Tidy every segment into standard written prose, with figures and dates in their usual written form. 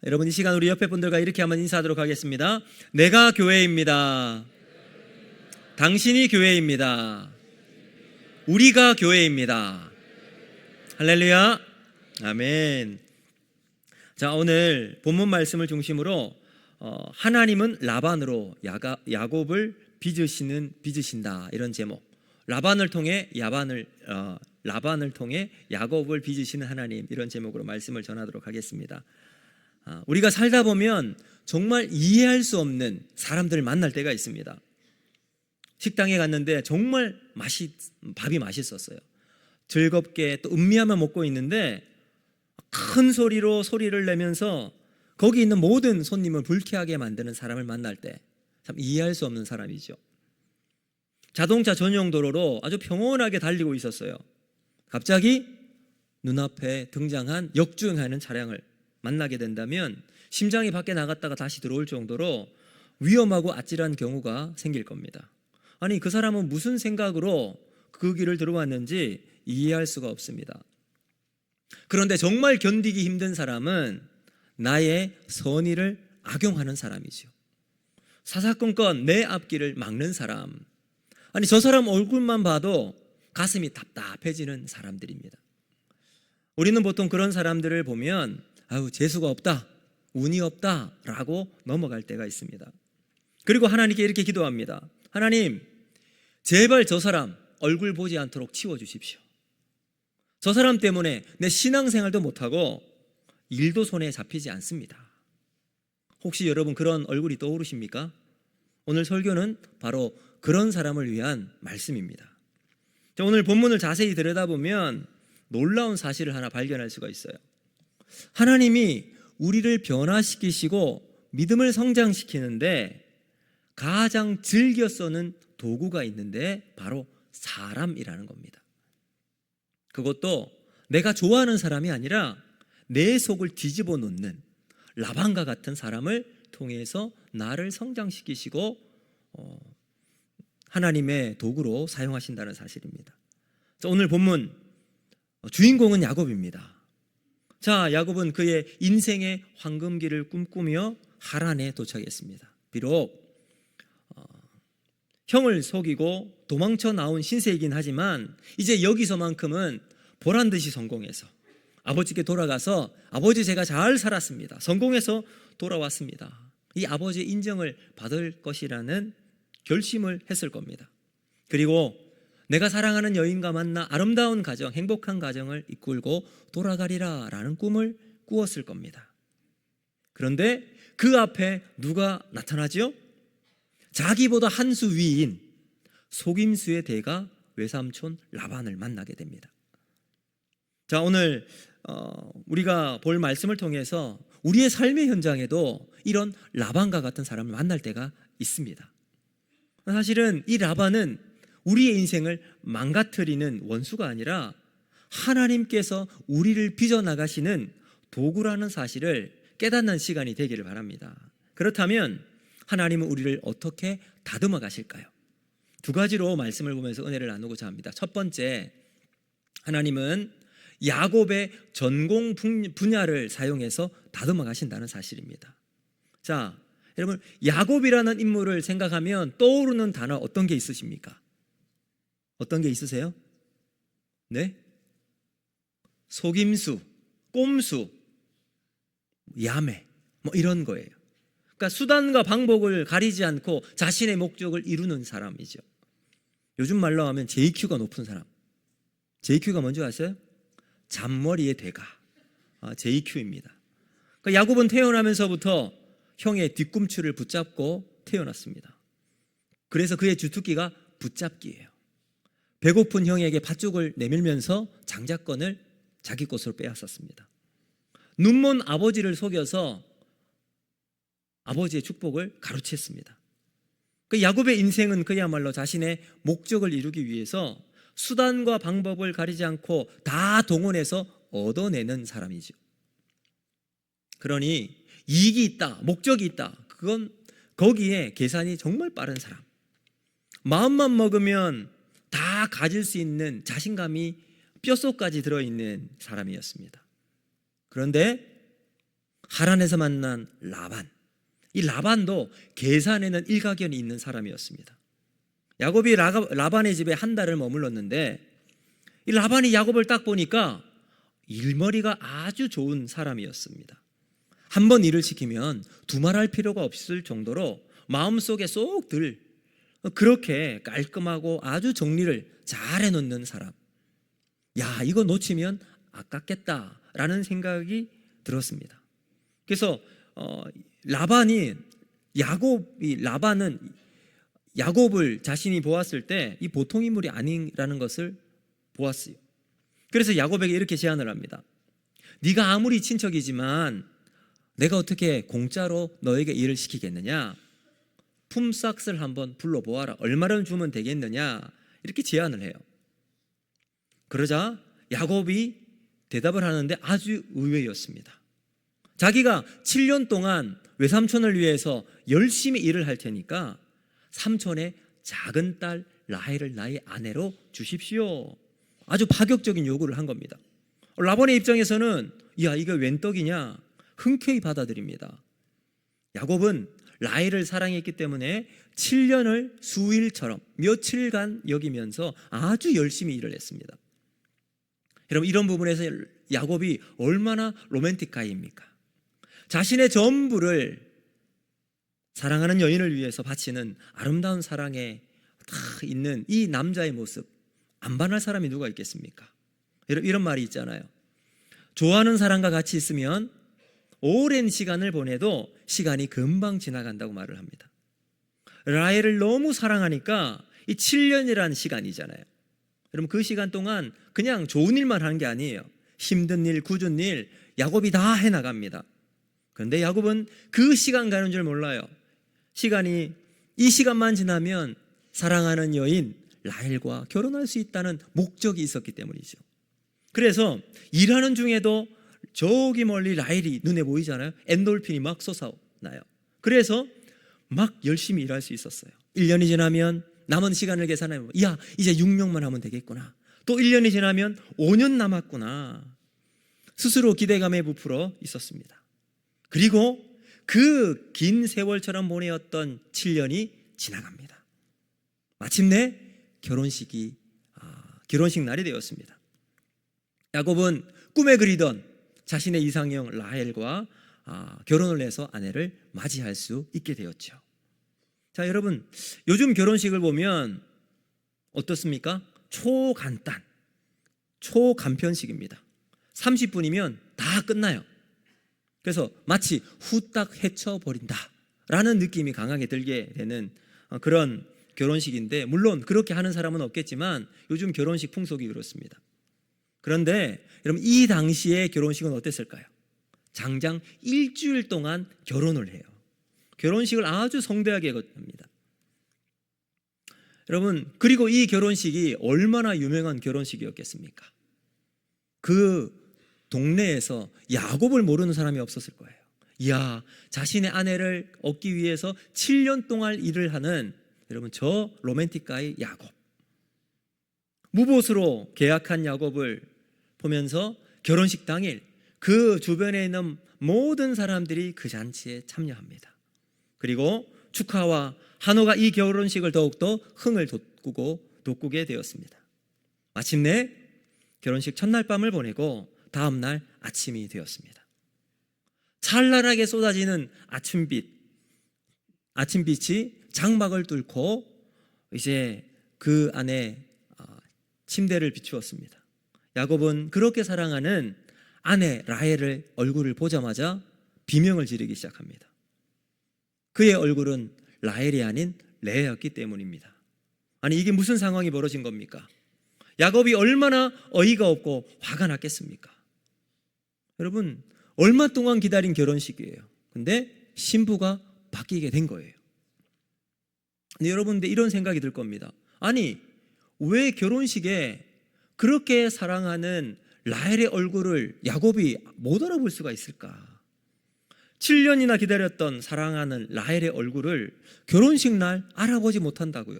여러분, 이 시간 우리 옆에 분들과 이렇게 한번 인사하도록 하겠습니다. 내가 교회입니다. 당신이 교회입니다. 우리가 교회입니다. 할렐루야. 아멘. 자, 오늘 본문 말씀을 중심으로 하나님은 라반으로 야곱을 빚으신다, 이런 제목. 라반을 통해 야곱을 빚으시는 하나님, 이런 제목으로 말씀을 전하도록 하겠습니다. 우리가 살다 보면 정말 이해할 수 없는 사람들을 만날 때가 있습니다. 식당에 갔는데 정말 밥이 맛있었어요. 즐겁게 또 음미하며 먹고 있는데 큰 소리로 소리를 내면서 거기 있는 모든 손님을 불쾌하게 만드는 사람을 만날 때 참 이해할 수 없는 사람이죠. 자동차 전용 도로로 아주 평온하게 달리고 있었어요. 갑자기 눈앞에 등장한 역주행하는 차량을 만나게 된다면 심장이 밖에 나갔다가 다시 들어올 정도로 위험하고 아찔한 경우가 생길 겁니다. 아니, 그 사람은 무슨 생각으로 그 길을 들어왔는지 이해할 수가 없습니다. 그런데 정말 견디기 힘든 사람은 나의 선의를 악용하는 사람이죠. 사사건건 내 앞길을 막는 사람. 아니, 저 사람 얼굴만 봐도 가슴이 답답해지는 사람들입니다. 우리는 보통 그런 사람들을 보면 재수가 없다, 운이 없다 라고 넘어갈 때가 있습니다. 그리고 하나님께 이렇게 기도합니다. 하나님, 제발 저 사람 얼굴 보지 않도록 치워주십시오. 저 사람 때문에 내 신앙생활도 못하고 일도 손에 잡히지 않습니다. 혹시 여러분 그런 얼굴이 떠오르십니까? 오늘 설교는 바로 그런 사람을 위한 말씀입니다. 오늘 본문을 자세히 들여다보면 놀라운 사실을 하나 발견할 수가 있어요. 하나님이 우리를 변화시키시고 믿음을 성장시키는데 가장 즐겨 쓰는 도구가 있는데 바로 사람이라는 겁니다. 그것도 내가 좋아하는 사람이 아니라 내 속을 뒤집어 놓는 라반과 같은 사람을 통해서 나를 성장시키시고 하나님의 도구로 사용하신다는 사실입니다. 오늘 본문 주인공은 야곱입니다. 자, 야곱은 그의 인생의 황금기를 꿈꾸며 하란에 도착했습니다. 비록 형을 속이고 도망쳐 나온 신세이긴 하지만 이제 여기서만큼은 보란듯이 성공해서 아버지께 돌아가서 아버지, 제가 잘 살았습니다, 성공해서 돌아왔습니다, 이 아버지의 인정을 받을 것이라는 결심을 했을 겁니다. 그리고 내가 사랑하는 여인과 만나 아름다운 가정, 행복한 가정을 이끌고 돌아가리라 라는 꿈을 꾸었을 겁니다. 그런데 그 앞에 누가 나타나죠? 자기보다 한 수 위인 속임수의 대가 외삼촌 라반을 만나게 됩니다. 자, 오늘 우리가 볼 말씀을 통해서 우리의 삶의 현장에도 이런 라반과 같은 사람을 만날 때가 있습니다. 사실은 이 라반은 우리의 인생을 망가뜨리는 원수가 아니라 하나님께서 우리를 빚어나가시는 도구라는 사실을 깨닫는 시간이 되기를 바랍니다. 그렇다면 하나님은 우리를 어떻게 다듬어 가실까요? 두 가지로 말씀을 보면서 은혜를 나누고자 합니다. 첫 번째, 하나님은 야곱의 전공 분야를 사용해서 다듬어 가신다는 사실입니다. 자, 여러분, 야곱이라는 인물을 생각하면 떠오르는 단어 어떤 게 있으십니까? 어떤 게 있으세요? 네? 속임수, 꼼수, 야매, 이런 거예요. 그러니까 수단과 방법을 가리지 않고 자신의 목적을 이루는 사람이죠. 요즘 말로 하면 JQ가 높은 사람. JQ가 뭔지 아세요? 잔머리의 대가, JQ입니다. 그러니까 야곱은 태어나면서부터 형의 뒤꿈치를 붙잡고 태어났습니다. 그래서 그의 주특기가 붙잡기예요. 배고픈 형에게 팥죽을 내밀면서 장자권을 자기 것으로 빼앗았습니다. 눈먼 아버지를 속여서 아버지의 축복을 가로챘습니다. 그 야곱의 인생은 그야말로 자신의 목적을 이루기 위해서 수단과 방법을 가리지 않고 다 동원해서 얻어내는 사람이죠. 그러니 이익이 있다, 목적이 있다, 그건 거기에 계산이 정말 빠른 사람, 마음만 먹으면 다 가질 수 있는 자신감이 뼛속까지 들어있는 사람이었습니다. 그런데 하란에서 만난 라반. 이 라반도 계산에는 일가견이 있는 사람이었습니다. 야곱이 라반의 집에 한 달을 머물렀는데 이 라반이 야곱을 딱 보니까 일머리가 아주 좋은 사람이었습니다. 한 번 일을 시키면 두말할 필요가 없을 정도로 마음속에 쏙 들 그렇게 깔끔하고 아주 정리를 잘 해놓는 사람. 야, 이거 놓치면 아깝겠다라는 생각이 들었습니다. 그래서 라반은 야곱을 자신이 보았을 때 이 보통 인물이 아니라는 것을 보았어요. 그래서 야곱에게 이렇게 제안을 합니다. 네가 아무리 친척이지만 내가 어떻게 공짜로 너에게 일을 시키겠느냐? 품삯을 한번 불러보아라. 얼마를 주면 되겠느냐? 이렇게 제안을 해요. 그러자 야곱이 대답을 하는데 아주 의외였습니다. 자기가 7년 동안 외삼촌을 위해서 열심히 일을 할 테니까 삼촌의 작은 딸 라헬을 나의 아내로 주십시오. 아주 파격적인 요구를 한 겁니다. 라반의 입장에서는 야, 이거 웬 떡이냐? 흔쾌히 받아들입니다. 야곱은 라헬을 사랑했기 때문에 7년을 수일처럼 며칠간 여기면서 아주 열심히 일을 했습니다. 여러분, 이런 부분에서 야곱이 얼마나 로맨틱가입니까? 자신의 전부를 사랑하는 여인을 위해서 바치는 아름다운 사랑에 다 있는 이 남자의 모습, 안 반할 사람이 누가 있겠습니까? 이런 말이 있잖아요. 좋아하는 사람과 같이 있으면 오랜 시간을 보내도 시간이 금방 지나간다고 말을 합니다. 라헬을 너무 사랑하니까 이 7년이라는 시간이잖아요. 여러분, 그 시간 동안 그냥 좋은 일만 하는 게 아니에요. 힘든 일, 굳은 일 야곱이 다 해나갑니다. 그런데 야곱은 그 시간 가는 줄 몰라요. 이 시간만 지나면 사랑하는 여인 라헬과 결혼할 수 있다는 목적이 있었기 때문이죠. 그래서 일하는 중에도 저기 멀리 라헬이 눈에 보이잖아요. 엔돌핀이 막 솟아나요. 그래서 막 열심히 일할 수 있었어요. 1년이 지나면 남은 시간을 계산하면 야, 이제 6년만 하면 되겠구나. 또 1년이 지나면 5년 남았구나. 스스로 기대감에 부풀어 있었습니다. 그리고 그 긴 세월처럼 보내었던 7년이 지나갑니다. 마침내 결혼식 날이 되었습니다. 야곱은 꿈에 그리던 자신의 이상형 라헬과 결혼을 해서 아내를 맞이할 수 있게 되었죠. 자, 여러분, 요즘 결혼식을 보면 어떻습니까? 초간단, 초간편식입니다. 30분이면 다 끝나요. 그래서 마치 후딱 헤쳐버린다라는 느낌이 강하게 들게 되는 그런 결혼식인데, 물론 그렇게 하는 사람은 없겠지만 요즘 결혼식 풍속이 그렇습니다. 그런데 여러분, 이 당시의 결혼식은 어땠을까요? 장장 일주일 동안 결혼을 해요. 결혼식을 아주 성대하게 합니다. 여러분, 그리고 이 결혼식이 얼마나 유명한 결혼식이었겠습니까? 그 동네에서 야곱을 모르는 사람이 없었을 거예요. 이야, 자신의 아내를 얻기 위해서 7년 동안 일을 하는 여러분, 저 로맨틱가의 야곱. 무보수로 계약한 야곱을 보면서 결혼식 당일 그 주변에 있는 모든 사람들이 그 잔치에 참여합니다. 그리고 축하와 한호가 이 결혼식을 더욱더 흥을 돋구게 되었습니다. 마침내 결혼식 첫날 밤을 보내고 다음날 아침이 되었습니다. 찬란하게 쏟아지는 아침빛이 장막을 뚫고 이제 그 안에 침대를 비추었습니다. 야곱은 그렇게 사랑하는 아내 라헬의 얼굴을 보자마자 비명을 지르기 시작합니다. 그의 얼굴은 라헬이 아닌 레아였기 때문입니다. 아니, 이게 무슨 상황이 벌어진 겁니까? 야곱이 얼마나 어이가 없고 화가 났겠습니까? 여러분, 얼마 동안 기다린 결혼식이에요. 근데 신부가 바뀌게 된 거예요. 근데 여러분들 이런 생각이 들 겁니다. 아니, 왜 결혼식에 그렇게 사랑하는 라헬의 얼굴을 야곱이 못 알아볼 수가 있을까? 7년이나 기다렸던 사랑하는 라헬의 얼굴을 결혼식 날 알아보지 못한다고요.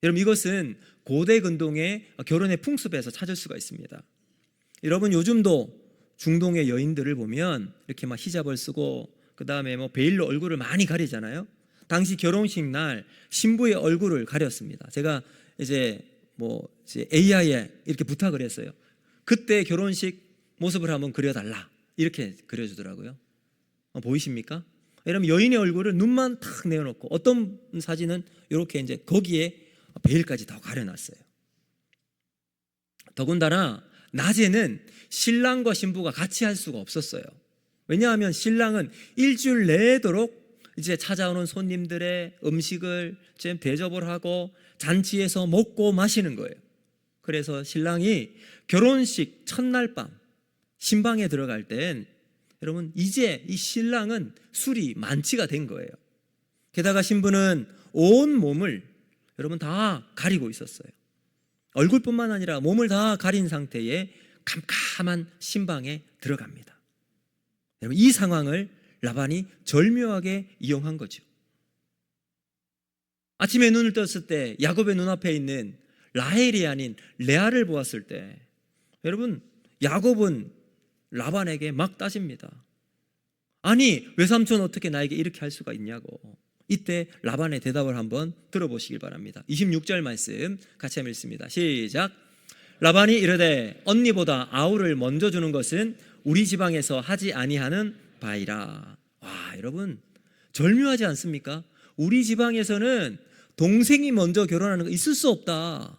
여러분, 이것은 고대 근동의 결혼의 풍습에서 찾을 수가 있습니다. 여러분, 요즘도 중동의 여인들을 보면 이렇게 막 히잡을 쓰고 그 다음에 뭐 베일로 얼굴을 많이 가리잖아요. 당시 결혼식 날 신부의 얼굴을 가렸습니다. 제가 이제 AI에 이렇게 부탁을 했어요. 그때 결혼식 모습을 한번 그려달라 이렇게 그려주더라고요. 보이십니까? 여러분 여인의 얼굴을 눈만 탁 내어놓고 어떤 사진은 이렇게 이제 거기에 베일까지 다 가려놨어요. 더군다나 낮에는 신랑과 신부가 같이 할 수가 없었어요. 왜냐하면 신랑은 일주일 내도록 이제 찾아오는 손님들의 음식을 대접을 하고 잔치에서 먹고 마시는 거예요. 그래서 신랑이 결혼식 첫날 밤 신방에 들어갈 땐 여러분 이제 이 신랑은 술이 만취가 된 거예요. 게다가 신부는 온 몸을 여러분 다 가리고 있었어요. 얼굴뿐만 아니라 몸을 다 가린 상태에 캄캄한 신방에 들어갑니다. 여러분 이 상황을 라반이 절묘하게 이용한 거죠. 아침에 눈을 떴을 때 야곱의 눈앞에 있는 라헬이 아닌 레아를 보았을 때 여러분 야곱은 라반에게 막 따집니다. 아니 외삼촌 어떻게 나에게 이렇게 할 수가 있냐고. 이때 라반의 대답을 한번 들어보시길 바랍니다. 26절 말씀 같이 한번 읽습니다. 시작. 라반이 이르되 언니보다 아우를 먼저 주는 것은 우리 지방에서 하지 아니하는 바이라. 와 여러분 절묘하지 않습니까? 우리 지방에서는 동생이 먼저 결혼하는 거 있을 수 없다.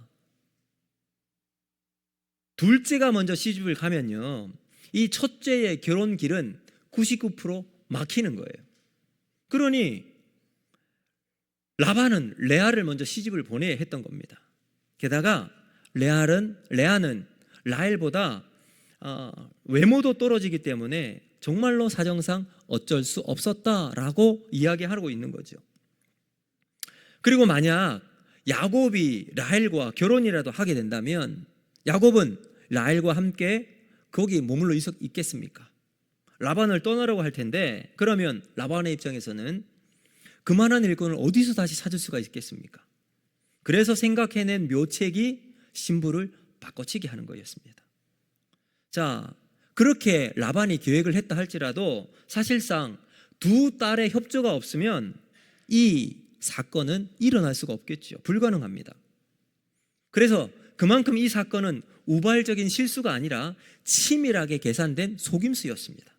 둘째가 먼저 시집을 가면요 이 첫째의 결혼 길은 99% 막히는 거예요. 그러니 라반은 레아를 먼저 시집을 보내야 했던 겁니다. 게다가 레아는 라헬보다 외모도 떨어지기 때문에 정말로 사정상 어쩔 수 없었다라고 이야기하고 있는 거죠. 그리고 만약 야곱이 라헬과 결혼이라도 하게 된다면 야곱은 라헬과 함께 거기 머물러 있겠습니까? 라반을 떠나라고 할 텐데 그러면 라반의 입장에서는 그만한 일꾼을 어디서 다시 찾을 수가 있겠습니까? 그래서 생각해낸 묘책이 신부를 바꿔치기 하는 거였습니다. 자, 그렇게 라반이 계획을 했다 할지라도 사실상 두 딸의 협조가 없으면 이 사건은 일어날 수가 없겠죠. 불가능합니다. 그래서 그만큼 이 사건은 우발적인 실수가 아니라 치밀하게 계산된 속임수였습니다.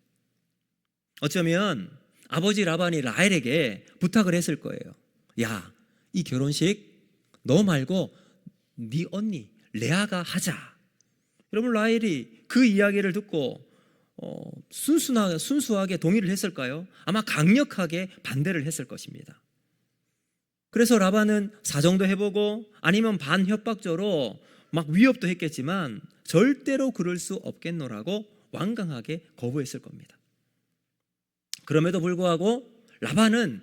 어쩌면 아버지 라반이 라헬에게 부탁을 했을 거예요. 야, 이 결혼식 너 말고 네 언니 레아가 하자. 여러분 라헬이 그 이야기를 듣고 순수하게 동의를 했을까요? 아마 강력하게 반대를 했을 것입니다. 그래서 라반은 사정도 해보고 아니면 반협박적으로 막 위협도 했겠지만 절대로 그럴 수 없겠노라고 완강하게 거부했을 겁니다. 그럼에도 불구하고 라반은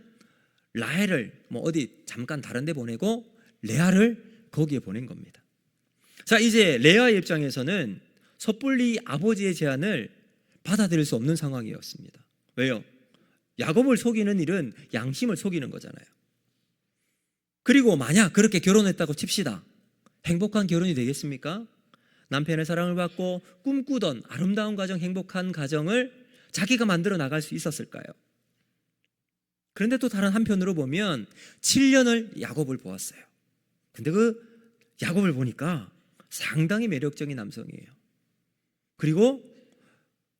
라헬을 어디 잠깐 다른 데 보내고 레아를 거기에 보낸 겁니다. 자, 이제 레아의 입장에서는 섣불리 아버지의 제안을 받아들일 수 없는 상황이었습니다. 왜요? 야곱을 속이는 일은 양심을 속이는 거잖아요. 그리고 만약 그렇게 결혼했다고 칩시다. 행복한 결혼이 되겠습니까? 남편의 사랑을 받고 꿈꾸던 아름다운 가정, 행복한 가정을 자기가 만들어 나갈 수 있었을까요? 그런데 또 다른 한편으로 보면 7년을 야곱을 보았어요. 근데 그 야곱을 보니까 상당히 매력적인 남성이에요. 그리고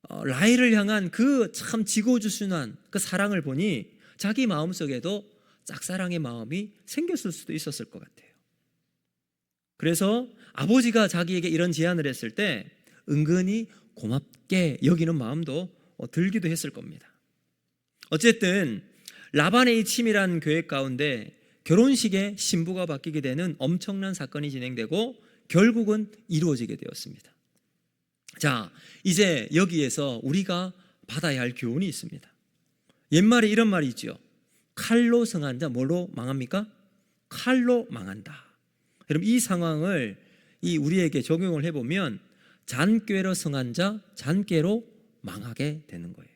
라헬을 향한 그 참 지고주순한 그 사랑을 보니 자기 마음속에도 짝사랑의 마음이 생겼을 수도 있었을 것 같아요. 그래서 아버지가 자기에게 이런 제안을 했을 때 은근히 고맙게 여기는 마음도 들기도 했을 겁니다. 어쨌든 라반의 이 치밀한 계획 가운데 결혼식에 신부가 바뀌게 되는 엄청난 사건이 진행되고 결국은 이루어지게 되었습니다. 자, 이제 여기에서 우리가 받아야 할 교훈이 있습니다. 옛말에 이런 말이 있죠. 칼로 성한 자 뭘로 망합니까? 칼로 망한다. 여러분 이 상황을 우리에게 적용을 해보면 잔꾀로 성한 자 잔꾀로 망하게 되는 거예요.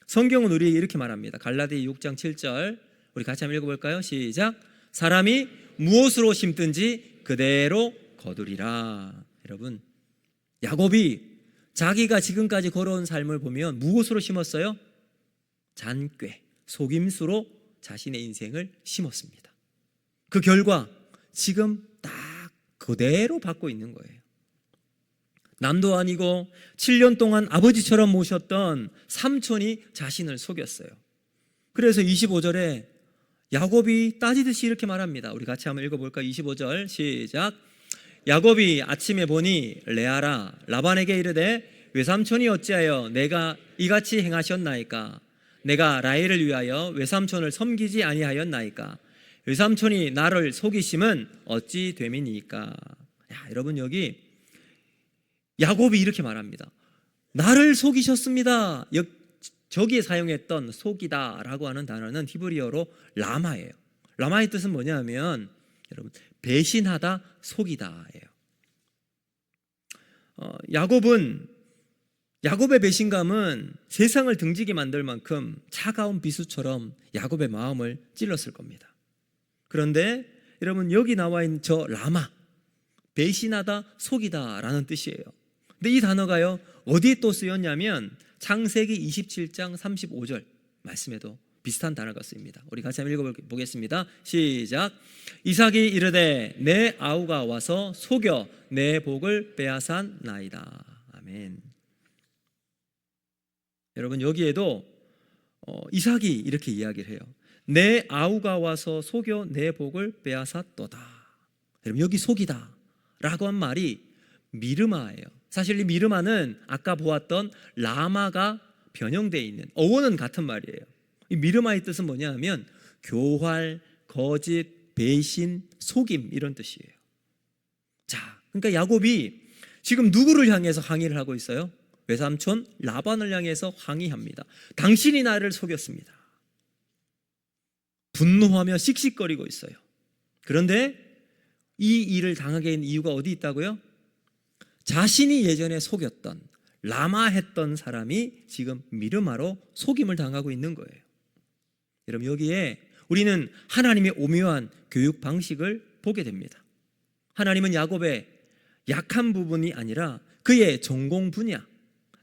성경은 우리에게 이렇게 말합니다. 갈라디 6장 7절 우리 같이 한번 읽어볼까요? 시작. 사람이 무엇으로 심든지 그대로 거두리라. 여러분 야곱이 자기가 지금까지 걸어온 삶을 보면 무엇으로 심었어요? 잔꾀, 속임수로 자신의 인생을 심었습니다. 그 결과 지금 딱 그대로 받고 있는 거예요. 남도 아니고 7년 동안 아버지처럼 모셨던 삼촌이 자신을 속였어요. 그래서 25절에 야곱이 따지듯이 이렇게 말합니다. 우리 같이 한번 읽어볼까요? 25절 시작. 야곱이 아침에 보니 레아라 라반에게 이르되 외삼촌이 어찌하여 내가 이같이 행하셨나이까? 내가 라헬을 위하여 외삼촌을 섬기지 아니하였나이까? 외삼촌이 나를 속이심은 어찌 됨이니까? 여러분, 여기 야곱이 이렇게 말합니다. 나를 속이셨습니다. 저기에 사용했던 속이다라고 하는 단어는 히브리어로 라마예요. 라마의 뜻은 뭐냐면 여러분, 배신하다, 속이다예요. 야곱의 배신감은 세상을 등지게 만들 만큼 차가운 비수처럼 야곱의 마음을 찔렀을 겁니다. 그런데 여러분, 여기 나와 있는 저 라마, 배신하다, 속이다라는 뜻이에요. 근데 이 단어가요, 어디에 또 쓰였냐면 창세기 27장 35절 말씀에도 비슷한 단어가 쓰입니다. 우리 같이 한번 읽어보겠습니다. 시작. 이삭이 이르되 내 아우가 와서 속여 내 복을 빼앗았나이다. 아멘. 여러분, 여기에도 이삭이 이렇게 이야기를 해요. 내 아우가 와서 속여 내 복을 빼앗았도다. 여러분, 여기 속이다 라고 한 말이 미르마예요. 사실 이 미르마는 아까 보았던 라마가 변형되어 있는, 어원은 같은 말이에요. 이 미르마의 뜻은 뭐냐 하면 교활, 거짓, 배신, 속임, 이런 뜻이에요. 자, 그러니까 야곱이 지금 누구를 향해서 항의를 하고 있어요? 외삼촌 라반을 향해서 항의합니다. 당신이 나를 속였습니다. 분노하며 씩씩거리고 있어요. 그런데 이 일을 당하게 된 이유가 어디 있다고요? 자신이 예전에 속였던, 라마했던 사람이 지금 미르마로 속임을 당하고 있는 거예요. 여러분, 여기에 우리는 하나님의 오묘한 교육 방식을 보게 됩니다. 하나님은 야곱의 약한 부분이 아니라 그의 전공 분야,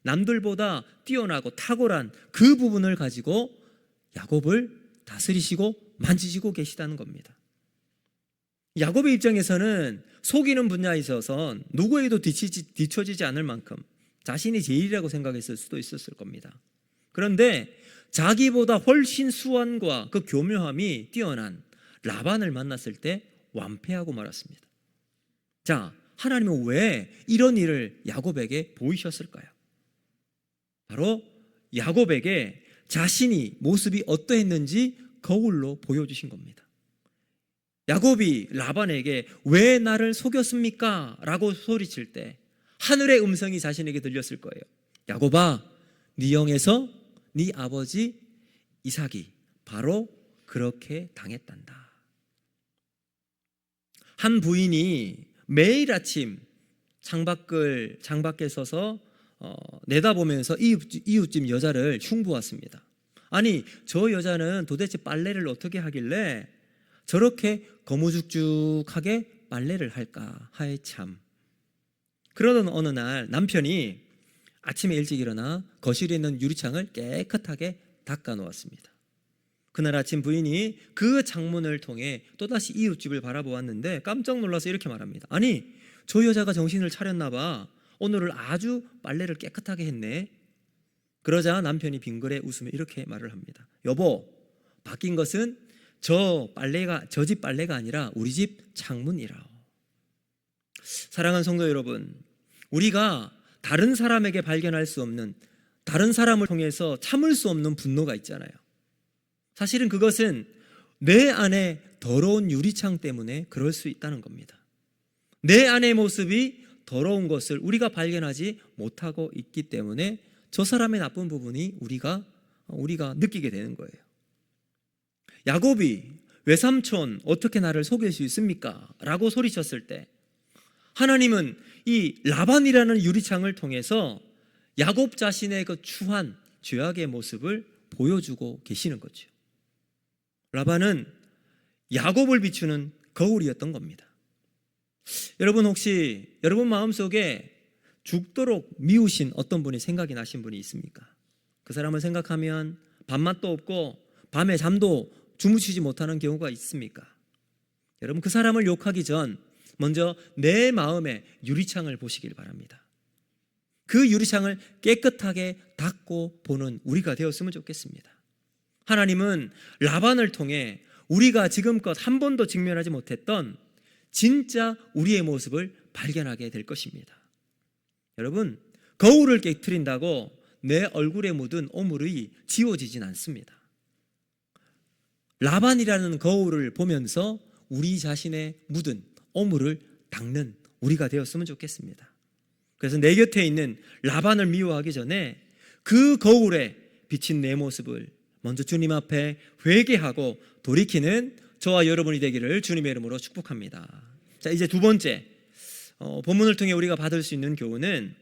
남들보다 뛰어나고 탁월한 그 부분을 가지고 야곱을 다스리시고 만지시고 계시다는 겁니다. 야곱의 입장에서는 속이는 분야에 있어서 누구에게도 뒤처지지 않을 만큼 자신이 제일이라고 생각했을 수도 있었을 겁니다. 그런데 자기보다 훨씬 수완과 그 교묘함이 뛰어난 라반을 만났을 때 완패하고 말았습니다. 자, 하나님은 왜 이런 일을 야곱에게 보이셨을까요? 바로 야곱에게 자신이 모습이 어떠했는지 거울로 보여주신 겁니다. 야곱이 라반에게 왜 나를 속였습니까? 라고 소리칠 때 하늘의 음성이 자신에게 들렸을 거예요. 야곱아, 네 영에서 네 아버지 이삭이 바로 그렇게 당했단다. 한 부인이 매일 아침 창밖에 서서 내다보면서 이웃집 여자를 흉보았습니다. 아니, 저 여자는 도대체 빨래를 어떻게 하길래 저렇게 거무죽죽하게 빨래를 할까 하에 참. 그러던 어느 날 남편이 아침에 일찍 일어나 거실에 있는 유리창을 깨끗하게 닦아 놓았습니다. 그날 아침 부인이 그 창문을 통해 또다시 이웃집을 바라보았는데 깜짝 놀라서 이렇게 말합니다. 아니, 저 여자가 정신을 차렸나 봐. 오늘을 아주 빨래를 깨끗하게 했네. 그러자 남편이 빙그레 웃으며 이렇게 말을 합니다. 여보, 바뀐 것은 저 집 빨래가 아니라 우리 집 창문이라오. 사랑하는 성도 여러분, 우리가 다른 사람에게 발견할 수 없는, 다른 사람을 통해서 참을 수 없는 분노가 있잖아요. 사실은 그것은 내 안에 더러운 유리창 때문에 그럴 수 있다는 겁니다. 내 안의 모습이 더러운 것을 우리가 발견하지 못하고 있기 때문에 저 사람의 나쁜 부분이 우리가 느끼게 되는 거예요. 야곱이 외삼촌 어떻게 나를 속일 수 있습니까? 라고 소리쳤을 때 하나님은 이 라반이라는 유리창을 통해서 야곱 자신의 그 추한 죄악의 모습을 보여주고 계시는 거죠. 라반은 야곱을 비추는 거울이었던 겁니다. 여러분, 혹시 여러분 마음속에 죽도록 미우신 어떤 분이 생각이 나신 분이 있습니까? 그 사람을 생각하면 밥맛도 없고 밤에 잠도 주무시지 못하는 경우가 있습니까? 여러분, 그 사람을 욕하기 전 먼저 내 마음의 유리창을 보시길 바랍니다. 그 유리창을 깨끗하게 닦고 보는 우리가 되었으면 좋겠습니다. 하나님은 라반을 통해 우리가 지금껏 한 번도 직면하지 못했던 진짜 우리의 모습을 발견하게 될 것입니다. 여러분, 거울을 깨트린다고 내 얼굴에 묻은 오물이 지워지진 않습니다. 라반이라는 거울을 보면서 우리 자신의 묻은 오물을 닦는 우리가 되었으면 좋겠습니다. 그래서 내 곁에 있는 라반을 미워하기 전에 그 거울에 비친 내 모습을 먼저 주님 앞에 회개하고 돌이키는 저와 여러분이 되기를 주님의 이름으로 축복합니다. 자, 이제 두 번째, 본문을 통해 우리가 받을 수 있는 교훈은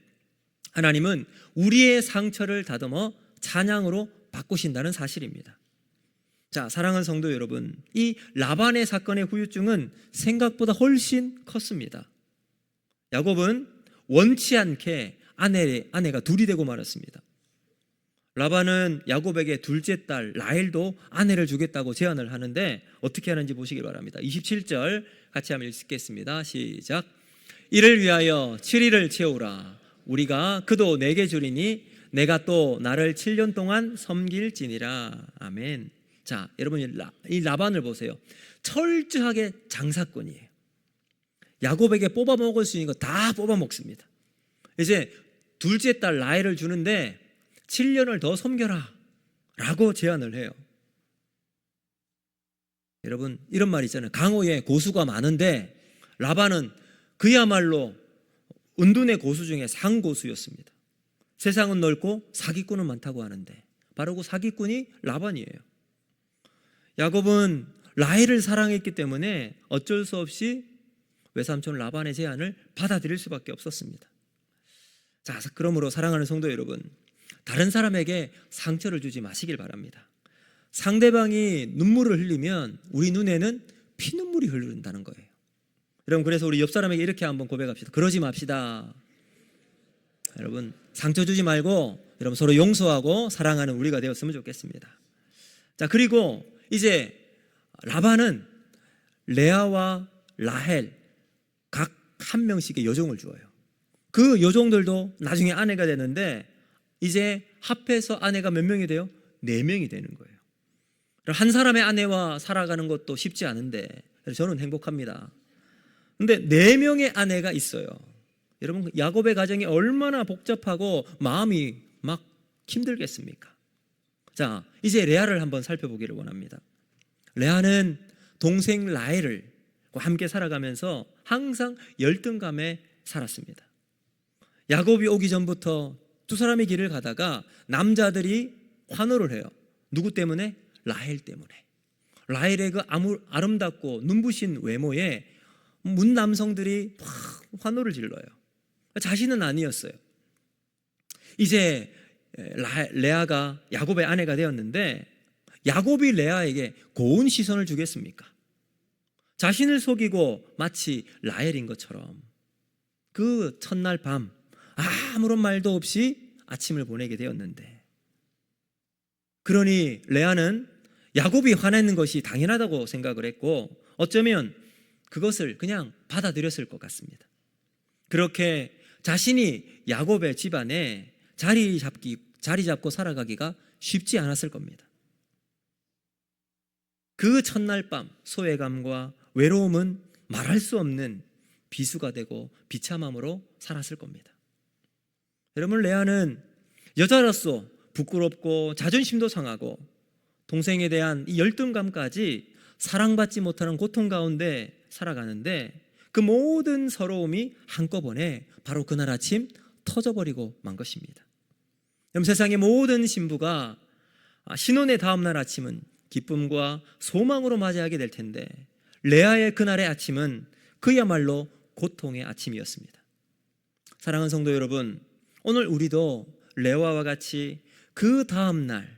하나님은 우리의 상처를 다듬어 찬양으로 바꾸신다는 사실입니다. 자, 사랑하는 성도 여러분, 이 라반의 사건의 후유증은 생각보다 훨씬 컸습니다. 야곱은 원치 않게 아내가 둘이 되고 말았습니다. 라반은 야곱에게 둘째 딸 라헬도 아내를 주겠다고 제안을 하는데 어떻게 하는지 보시기 바랍니다. 27절 같이 한번 읽겠습니다. 시작. 이를 위하여 7일을 채우라. 우리가 그도 내게 주리니 내가 또 나를 7년 동안 섬길지니라. 아멘. 자, 여러분, 이 라반을 보세요. 철저하게 장사꾼이에요. 야곱에게 뽑아 먹을 수 있는 거 다 뽑아 먹습니다. 이제 둘째 딸 라헬을 주는데 7년을 더 섬겨라 라고 제안을 해요. 여러분, 이런 말 있잖아요. 강호에 고수가 많은데 라반은 그야말로 은둔의 고수 중에 상고수였습니다. 세상은 넓고 사기꾼은 많다고 하는데 바로 그 사기꾼이 라반이에요. 야곱은 라헬을 사랑했기 때문에 어쩔 수 없이 외삼촌 라반의 제안을 받아들일 수밖에 없었습니다. 자, 그러므로 사랑하는 성도 여러분, 다른 사람에게 상처를 주지 마시길 바랍니다. 상대방이 눈물을 흘리면 우리 눈에는 피눈물이 흐른다는 거예요. 여러분, 그래서 우리 옆 사람에게 이렇게 한번 고백합시다. 그러지 맙시다. 여러분, 상처 주지 말고 여러분 서로 용서하고 사랑하는 우리가 되었으면 좋겠습니다. 자, 그리고 이제 라반은 레아와 라헬 각 한 명씩의 여종을 주어요. 그 여종들도 나중에 아내가 되는데 이제 합해서 아내가 몇 명이 돼요? 4명이 되는 거예요. 한 사람의 아내와 살아가는 것도 쉽지 않은데 저는 행복합니다. 근데 4명의 아내가 있어요. 여러분, 야곱의 가정이 얼마나 복잡하고 마음이 막 힘들겠습니까? 자, 이제 레아를 한번 살펴보기를 원합니다. 레아는 동생 라헬을 함께 살아가면서 항상 열등감에 살았습니다. 야곱이 오기 전부터 두 사람의 길을 가다가 남자들이 환호를 해요. 누구 때문에? 라헬 때문에. 라헬의 그 아름답고 눈부신 외모에 문 남성들이 막 환호를 질러요. 자신은 아니었어요. 이제 레아가 야곱의 아내가 되었는데 야곱이 레아에게 고운 시선을 주겠습니까? 자신을 속이고 마치 라헬인 것처럼 그 첫날 밤 아무런 말도 없이 아침을 보내게 되었는데, 그러니 레아는 야곱이 화내는 것이 당연하다고 생각을 했고 어쩌면 그것을 그냥 받아들였을 것 같습니다. 그렇게 자신이 야곱의 집안에 자리 잡고 살아가기가 쉽지 않았을 겁니다. 그 첫날 밤 소외감과 외로움은 말할 수 없는 비수가 되고 비참함으로 살았을 겁니다. 여러분, 레아는 여자로서 부끄럽고 자존심도 상하고 동생에 대한 이 열등감까지 사랑받지 못하는 고통 가운데 살아가는데 그 모든 서러움이 한꺼번에 바로 그날 아침 터져버리고 만 것입니다. 여러분, 세상의 모든 신부가 신혼의 다음날 아침은 기쁨과 소망으로 맞이하게 될 텐데 레아의 그날의 아침은 그야말로 고통의 아침이었습니다. 사랑하는 성도 여러분, 오늘 우리도 레아와 같이 그 다음날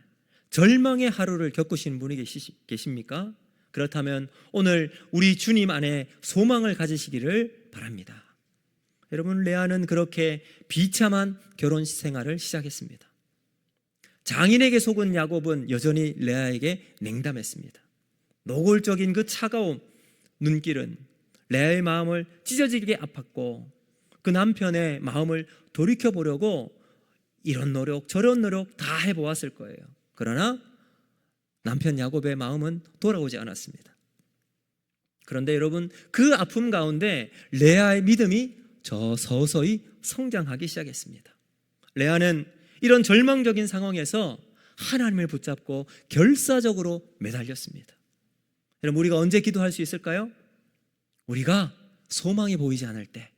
절망의 하루를 겪으시는 분이 계십니까? 그렇다면 오늘 우리 주님 안에 소망을 가지시기를 바랍니다. 여러분, 레아는 그렇게 비참한 결혼 생활을 시작했습니다. 장인에게 속은 야곱은 여전히 레아에게 냉담했습니다. 노골적인 그 차가운 눈길은 레아의 마음을 찢어지게 아팠고, 그 남편의 마음을 돌이켜보려고 이런 노력 저런 노력 다 해보았을 거예요. 그러나 남편 야곱의 마음은 돌아오지 않았습니다. 그런데 여러분, 그 아픔 가운데 레아의 믿음이 서서히 성장하기 시작했습니다. 레아는 이런 절망적인 상황에서 하나님을 붙잡고 결사적으로 매달렸습니다. 여러분, 우리가 언제 기도할 수 있을까요? 우리가 소망이 보이지 않을 때,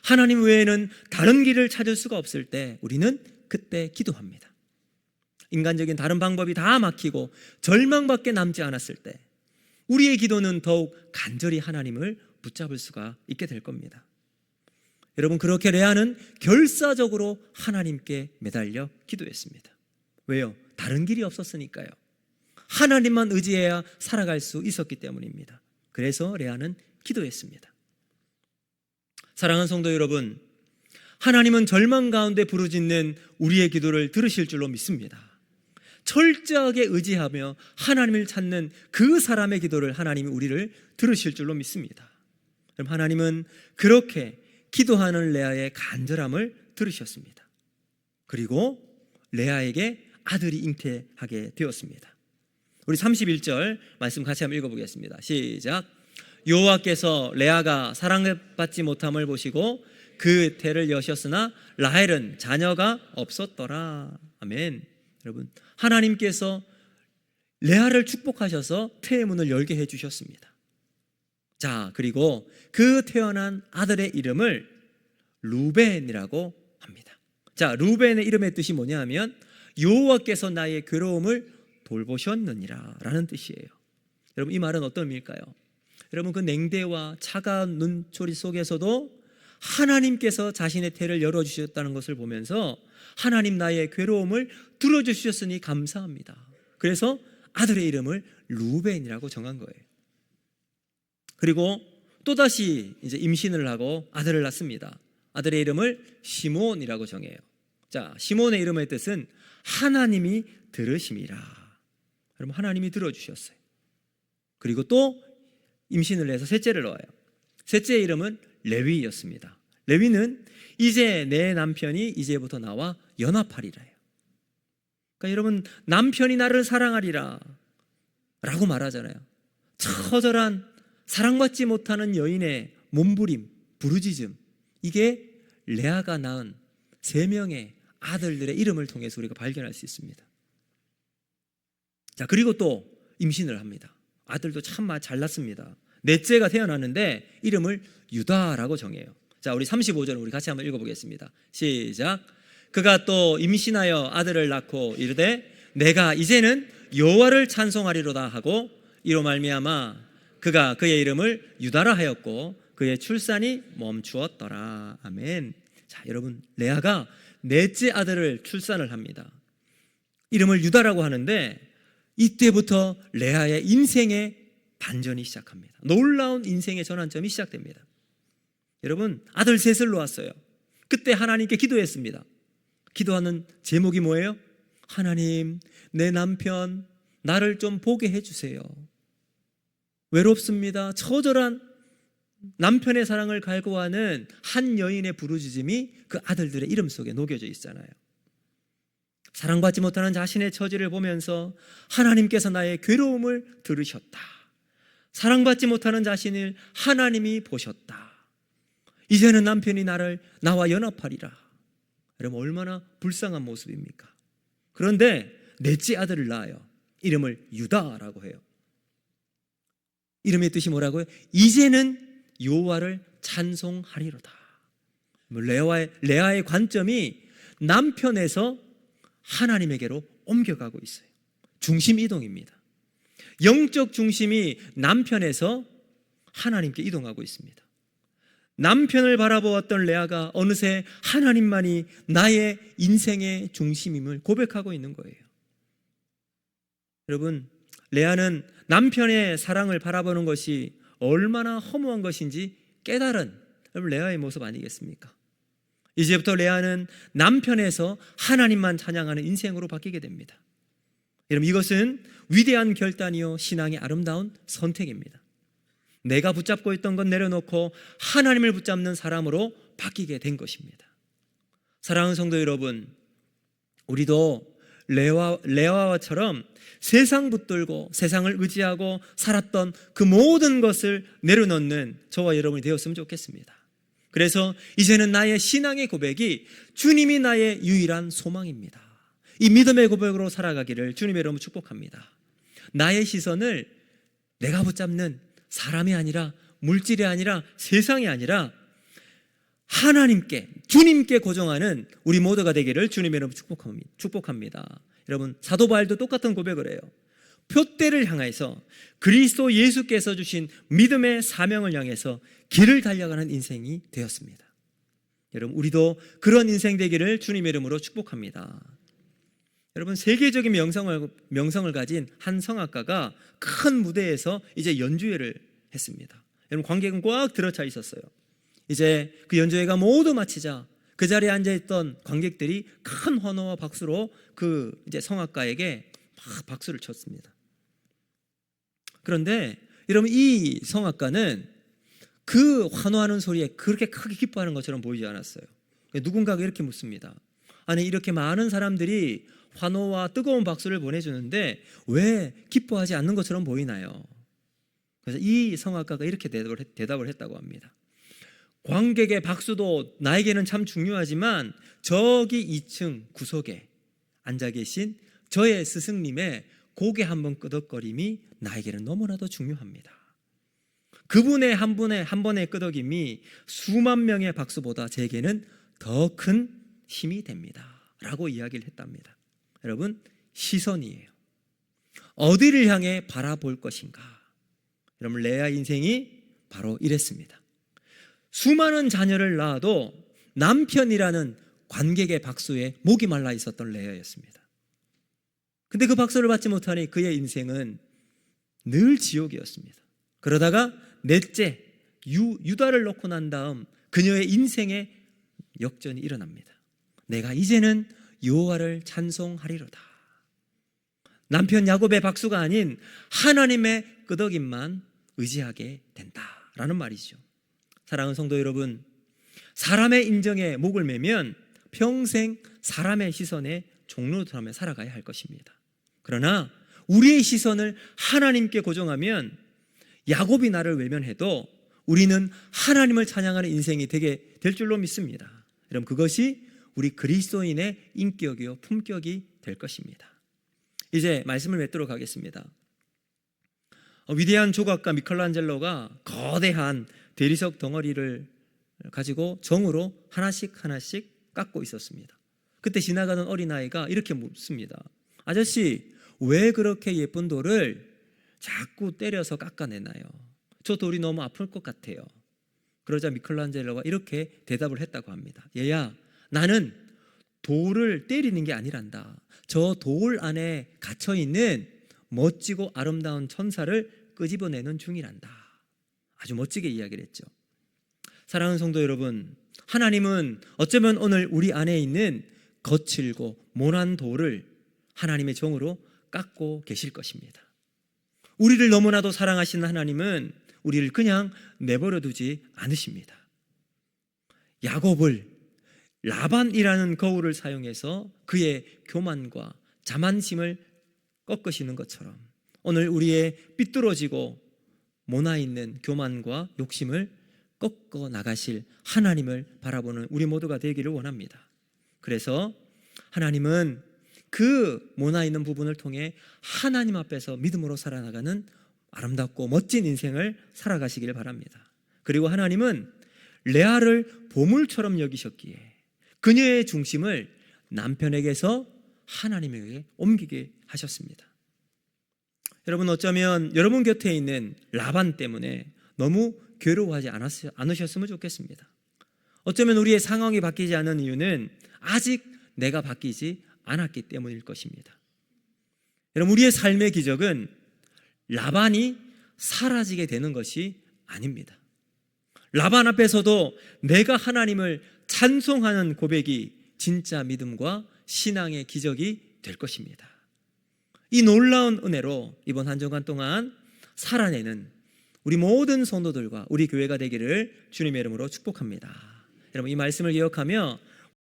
하나님 외에는 다른 길을 찾을 수가 없을 때 우리는 그때 기도합니다. 인간적인 다른 방법이 다 막히고 절망밖에 남지 않았을 때 우리의 기도는 더욱 간절히 하나님을 붙잡을 수가 있게 될 겁니다. 여러분, 그렇게 레아는 결사적으로 하나님께 매달려 기도했습니다. 왜요? 다른 길이 없었으니까요. 하나님만 의지해야 살아갈 수 있었기 때문입니다. 그래서 레아는 기도했습니다. 사랑하는 성도 여러분, 하나님은 절망 가운데 부르짖는 우리의 기도를 들으실 줄로 믿습니다. 철저하게 의지하며 하나님을 찾는 그 사람의 기도를 하나님이 우리를 들으실 줄로 믿습니다. 그럼 하나님은 그렇게 기도하는 레아의 간절함을 들으셨습니다. 그리고 레아에게 아들이 잉태하게 되었습니다. 우리 31절 말씀 같이 한번 읽어보겠습니다. 시작. 여호와께서 레아가 사랑받지 못함을 보시고 그 태를 여셨으나 라헬은 자녀가 없었더라. 아멘. 여러분, 하나님께서 레아를 축복하셔서 태의 문을 열게 해주셨습니다. 자, 그리고 그 태어난 아들의 이름을 루벤이라고 합니다. 자, 루벤의 이름의 뜻이 뭐냐 하면 여호와께서 나의 괴로움을 돌보셨느니라 라는 뜻이에요. 여러분, 이 말은 어떤 의미일까요? 여러분, 그 냉대와 차가운 눈초리 속에서도 하나님께서 자신의 태를 열어주셨다는 것을 보면서 하나님 나의 괴로움을 들어주셨으니 감사합니다. 그래서 아들의 이름을 루벤이라고 정한 거예요. 그리고 또다시 이제 임신을 하고 아들을 낳습니다. 아들의 이름을 시몬이라고 정해요. 자, 시몬의 이름의 뜻은 하나님이 들으심이라. 여러분, 하나님이 들어주셨어요. 그리고 또 임신을 해서 셋째를 낳아요. 셋째의 이름은 레위였습니다. 레위는 이제 내 남편이 이제부터 나와 연합하리라요. 그러니까 여러분, 남편이 나를 사랑하리라 라고 말하잖아요. 처절한 사랑받지 못하는 여인의 몸부림, 부르짖음, 이게 레아가 낳은 3명의 아들들의 이름을 통해서 우리가 발견할 수 있습니다. 자, 그리고 또 임신을 합니다. 아들도 참 잘 낳습니다. 넷째가 태어났는데 이름을 유다라고 정해요. 자, 우리 35절 우리 같이 한번 읽어보겠습니다. 시작. 그가 또 임신하여 아들을 낳고 이르되 내가 이제는 여호와를 찬송하리로다 하고 이로 말미암아 그가 그의 이름을 유다라 하였고 그의 출산이 멈추었더라. 아멘. 자, 여러분, 레아가 넷째 아들을 출산을 합니다. 이름을 유다라고 하는데 이때부터 레아의 인생의 반전이 시작합니다. 놀라운 인생의 전환점이 시작됩니다. 여러분, 아들 셋을 놓았어요. 그때 하나님께 기도했습니다. 기도하는 제목이 뭐예요? 하나님, 내 남편 나를 좀 보게 해주세요. 외롭습니다. 처절한 남편의 사랑을 갈구하는 한 여인의 부르짖음이 그 아들들의 이름 속에 녹여져 있잖아요. 사랑받지 못하는 자신의 처지를 보면서 하나님께서 나의 괴로움을 들으셨다. 사랑받지 못하는 자신을 하나님이 보셨다. 이제는 남편이 나와 연합하리라. 여러분, 얼마나 불쌍한 모습입니까? 그런데 넷째 아들을 낳아요. 이름을 유다라고 해요. 이름의 뜻이 뭐라고요? 이제는 여호와를 찬송하리로다. 레아의 관점이 남편에서 하나님에게로 옮겨가고 있어요. 중심 이동입니다. 영적 중심이 남편에서 하나님께 이동하고 있습니다. 남편을 바라보았던 레아가 어느새 하나님만이 나의 인생의 중심임을 고백하고 있는 거예요. 여러분, 레아는 남편의 사랑을 바라보는 것이 얼마나 허무한 것인지 깨달은 여러분, 레아의 모습 아니겠습니까? 이제부터 레아는 남편에서 하나님만 찬양하는 인생으로 바뀌게 됩니다. 여러분, 이것은 위대한 결단이요 신앙의 아름다운 선택입니다. 내가 붙잡고 있던 건 내려놓고 하나님을 붙잡는 사람으로 바뀌게 된 것입니다. 사랑하는 성도 여러분, 우리도 레아와처럼 세상 붙들고 세상을 의지하고 살았던 그 모든 것을 내려놓는 저와 여러분이 되었으면 좋겠습니다. 그래서 이제는 나의 신앙의 고백이 주님이 나의 유일한 소망입니다. 이 믿음의 고백으로 살아가기를 주님의 이름으로 축복합니다. 나의 시선을 내가 붙잡는 사람이 아니라, 물질이 아니라, 세상이 아니라 하나님께, 주님께 고정하는 우리 모두가 되기를 주님의 이름으로 축복합니다. 여러분, 사도 바울도 똑같은 고백을 해요. 표대를 향해서 그리스도 예수께서 주신 믿음의 사명을 향해서 길을 달려가는 인생이 되었습니다. 여러분, 우리도 그런 인생 되기를 주님의 이름으로 축복합니다. 여러분, 세계적인 명성을 가진 한 성악가가 큰 무대에서 이제 연주회를 했습니다. 여러분, 관객은 꽉 들어차 있었어요. 이제 그 연주회가 모두 마치자 그 자리에 앉아있던 관객들이 큰 환호와 박수로 그 이제 성악가에게 막 박수를 쳤습니다. 그런데 여러분, 이 성악가는 그 환호하는 소리에 그렇게 크게 기뻐하는 것처럼 보이지 않았어요. 누군가가 이렇게 묻습니다. 아니, 이렇게 많은 사람들이 환호와 뜨거운 박수를 보내주는데 왜 기뻐하지 않는 것처럼 보이나요? 그래서 이 성악가가 이렇게 대답을 했다고 합니다. 관객의 박수도 나에게는 참 중요하지만 저기 2층 구석에 앉아 계신 저의 스승님의 고개 한번 끄덕거림이 나에게는 너무나도 중요합니다. 그분의 한 번의 끄덕임이 수만 명의 박수보다 제게는 더 큰 힘이 됩니다 라고 이야기를 했답니다. 여러분, 시선이에요. 어디를 향해 바라볼 것인가? 여러분, 레아 인생이 바로 이랬습니다. 수많은 자녀를 낳아도 남편이라는 관객의 박수에 목이 말라 있었던 레아였습니다. 근데 그 박수를 받지 못하니 그의 인생은 늘 지옥이었습니다. 그러다가 넷째 유다를 놓고 난 다음 그녀의 인생에 역전이 일어납니다. 내가 이제는 여호와를 찬송하리로다. 남편 야곱의 박수가 아닌 하나님의 끄덕임만 의지하게 된다라는 말이죠. 사랑하는 성도 여러분, 사람의 인정에 목을 매면 평생 사람의 시선에 종로하며 살아가야 할 것입니다. 그러나 우리의 시선을 하나님께 고정하면 야곱이 나를 외면해도 우리는 하나님을 찬양하는 인생이 되게 될 줄로 믿습니다. 여러분, 그것이 우리 그리스도인의 인격이요 품격이 될 것입니다. 이제 말씀을 맺도록 하겠습니다. 위대한 조각가 미켈란젤로가 거대한 대리석 덩어리를 가지고 정으로 하나씩 깎고 있었습니다. 그때 지나가는 어린아이가 이렇게 묻습니다. 아저씨, 왜 그렇게 예쁜 돌을 자꾸 때려서 깎아내나요? 저 돌이 너무 아플 것 같아요. 그러자 미켈란젤로가 이렇게 대답을 했다고 합니다. 얘야, 나는 돌을 때리는 게 아니란다. 저 돌 안에 갇혀있는 멋지고 아름다운 천사를 끄집어내는 중이란다. 아주 멋지게 이야기를 했죠. 사랑하는 성도 여러분, 하나님은 어쩌면 오늘 우리 안에 있는 거칠고 모난 돌을 하나님의 정으로 깎고 계실 것입니다. 우리를 너무나도 사랑하시는 하나님은 우리를 그냥 내버려 두지 않으십니다. 야곱을 라반이라는 거울을 사용해서 그의 교만과 자만심을 꺾으시는 것처럼 오늘 우리의 삐뚤어지고 모나있는 교만과 욕심을 꺾어 나가실 하나님을 바라보는 우리 모두가 되기를 원합니다. 그래서 하나님은 그 모나있는 부분을 통해 하나님 앞에서 믿음으로 살아나가는 아름답고 멋진 인생을 살아가시기를 바랍니다. 그리고 하나님은 레아를 보물처럼 여기셨기에 그녀의 중심을 남편에게서 하나님에게 옮기게 하셨습니다. 여러분, 어쩌면 여러분 곁에 있는 라반 때문에 너무 괴로워하지 않으셨으면 좋겠습니다. 어쩌면 우리의 상황이 바뀌지 않은 이유는 아직 내가 바뀌지 않았기 때문일 것입니다. 여러분, 우리의 삶의 기적은 라반이 사라지게 되는 것이 아닙니다. 라반 앞에서도 내가 하나님을 찬송하는 고백이 진짜 믿음과 신앙의 기적이 될 것입니다. 이 놀라운 은혜로 이번 한 주간 동안 살아내는 우리 모든 성도들과 우리 교회가 되기를 주님의 이름으로 축복합니다. 여러분, 이 말씀을 기억하며